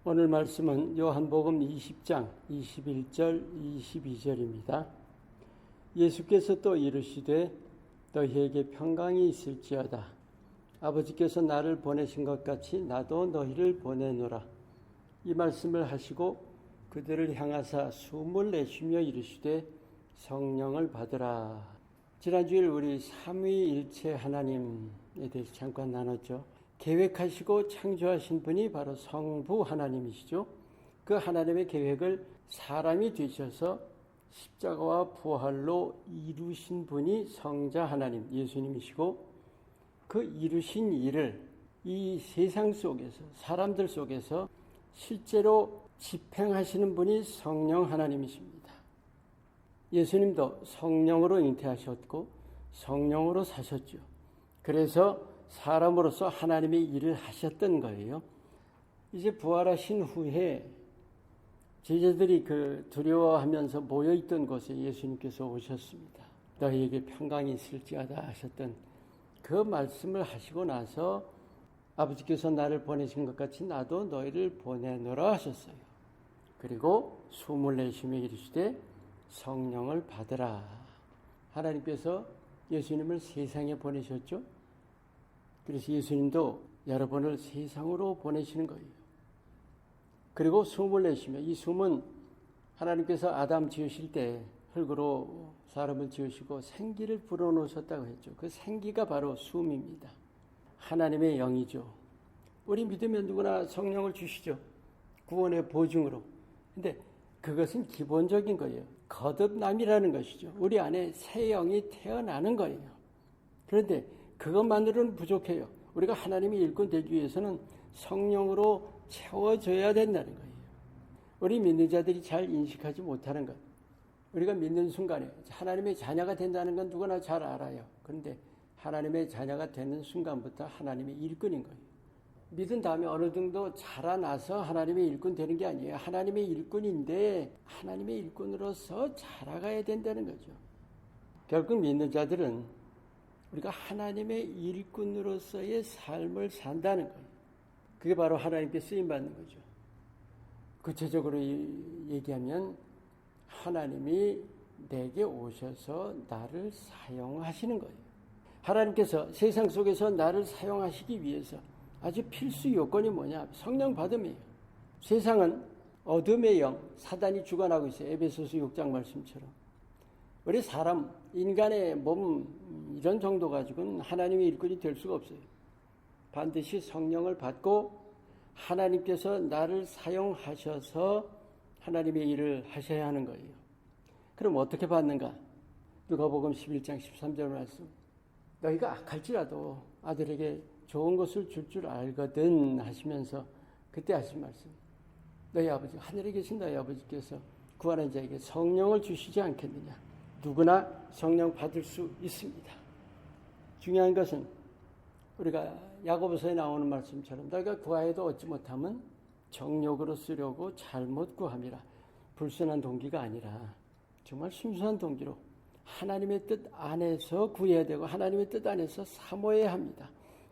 오늘 말씀은 요한복음 20장 21절 22절입니다. 예수께서 또 이르시되 너희에게 평강이 있을지어다. 아버지께서 나를 보내신 것 같이 나도 너희를 보내노라. 이 말씀을 하시고 그들을 향하사 숨을 내쉬며 이르시되 성령을 받으라. 지난주일 우리 삼위일체 하나님에 대해서 잠깐 나눴죠. 계획하시고 창조하신 분이 바로 성부 하나님이시죠. 그 하나님의 계획을 사람이 되셔서 십자가와 부활로 이루신 분이 성자 하나님 예수님이시고, 그 이루신 일을 이 세상 속에서 사람들 속에서 실제로 집행하시는 분이 성령 하나님이십니다. 예수님도 성령으로 잉태하셨고 성령으로 사셨죠. 그래서 사람으로서 하나님의 일을 하셨던 거예요. 이제 부활하신 후에 제자들이 두려워하면서 모여있던 곳에 예수님께서 오셨습니다. 너희에게 평강이 있을지어다 하셨던 그 말씀을 하시고 나서 아버지께서 나를 보내신 것 같이 나도 너희를 보내노라 하셨어요. 그리고 숨을 내쉬며 이르시되 성령을 받으라. 하나님께서 예수님을 세상에 보내셨죠. 그래서 예수님도 여러분을 세상으로 보내시는 거예요. 그리고 숨을 내쉬며, 이 숨은 하나님께서 아담 지으실 때 흙으로 사람을 지으시고 생기를 불어넣으셨다고 했죠. 그 생기가 바로 숨입니다. 하나님의 영이죠. 우리 믿으면 누구나 성령을 주시죠. 구원의 보증으로. 근데 그것은 기본적인 거예요. 거듭남이라는 것이죠. 우리 안에 새 영이 태어나는 거예요. 그런데 그것만으로는 부족해요. 우리가 하나님의 일꾼 되기 위해서는 성령으로 채워져야 된다는 거예요. 우리 믿는 자들이 잘 인식하지 못하는 것. 우리가 믿는 순간에 하나님의 자녀가 된다는 건 누구나 잘 알아요. 그런데 하나님의 자녀가 되는 순간부터 하나님의 일꾼인 거예요. 믿은 다음에 어느 정도 자라나서 하나님의 일꾼 되는 게 아니에요. 하나님의 일꾼인데 하나님의 일꾼으로서 자라가야 된다는 거죠. 결국 믿는 자들은 우리가 하나님의 일꾼으로서의 삶을 산다는 거예요. 그게 바로 하나님께 쓰임받는 거죠. 구체적으로 얘기하면 하나님이 내게 오셔서 나를 사용하시는 거예요. 하나님께서 세상 속에서 나를 사용하시기 위해서 아주 필수 요건이 뭐냐? 성령 받음이에요. 세상은 어둠의 영, 사단이 주관하고 있어요. 에베소서 6장 말씀처럼. 우리 사람, 인간의 몸 이런 정도 가지고는 하나님의 일꾼이 될 수가 없어요. 반드시 성령을 받고 하나님께서 나를 사용하셔서 하나님의 일을 하셔야 하는 거예요. 그럼 어떻게 받는가? 누가복음 11장 13절 말씀. 너희가 악할지라도 아들에게 좋은 것을 줄 알거든 하시면서 그때 하신 말씀. 너희 아버지, 하늘에 계신 너희 아버지께서 구하는 자에게 성령을 주시지 않겠느냐? 누구나 성령 받을 수 있습니다. 중요한 것은 우리가 야고보서에 나오는 말씀처럼 너희가 구하여도 얻지 못하면 정욕으로 쓰려고 잘못 구함이라. 불순한 동기가 아니라 정말 순수한 동기로 하나님의 뜻 안에서 구해야 되고 하나님의 뜻 안에서 사모해야 합니다.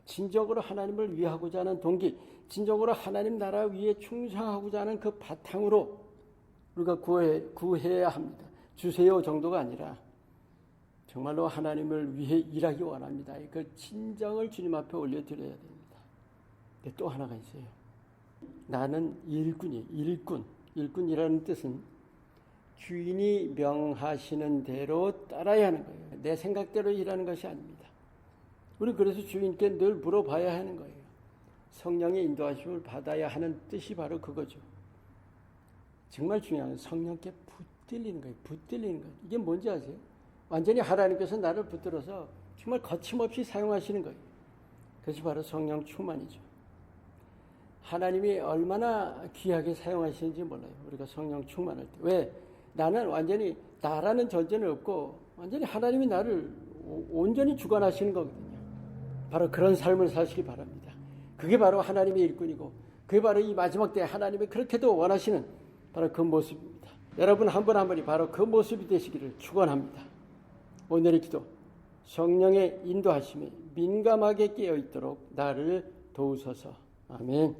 진정으로 하나님을 위하고자 하는 동기, 진정으로 하나님 나라 위에 충성하고자 하는 그 바탕으로 우리가 구해야 합니다. 주세요 정도가 아니라 정말로 하나님을 위해 일하기 원합니다. 그 진정을 주님 앞에 올려드려야 됩니다. 근데 또 하나가 있어요. 나는 일꾼이에요. 일꾼이라는 뜻은 주인이 명하시는 대로 따라야 하는 거예요. 내 생각대로 일하는 것이 아닙니다. 우리 그래서 주인께 늘 물어봐야 하는 거예요. 성령의 인도하심을 받아야 하는 뜻이 바로 그거죠. 정말 중요한 건 성령께 붙들리는 거예요. 붙들리는 거예요. 이게 뭔지 아세요? 완전히 하나님께서 나를 붙들어서 정말 거침없이 사용하시는 거예요. 그것이 바로 성령 충만이죠. 하나님이 얼마나 귀하게 사용하시는지 몰라요. 우리가 성령 충만할 때. 왜? 나는 완전히 나라는 존재는 없고 완전히 하나님이 나를 온전히 주관하시는 거거든요. 바로 그런 삶을 사시기 바랍니다. 그게 바로 하나님의 일꾼이고 그게 바로 이 마지막 때에 하나님이 그렇게도 원하시는 바로 그 모습입니다. 여러분 한 분 한 분이 바로 그 모습이 되시기를 축원합니다. 오늘의 기도, 성령의 인도하심에 민감하게 깨어있도록 나를 도우소서. 아멘.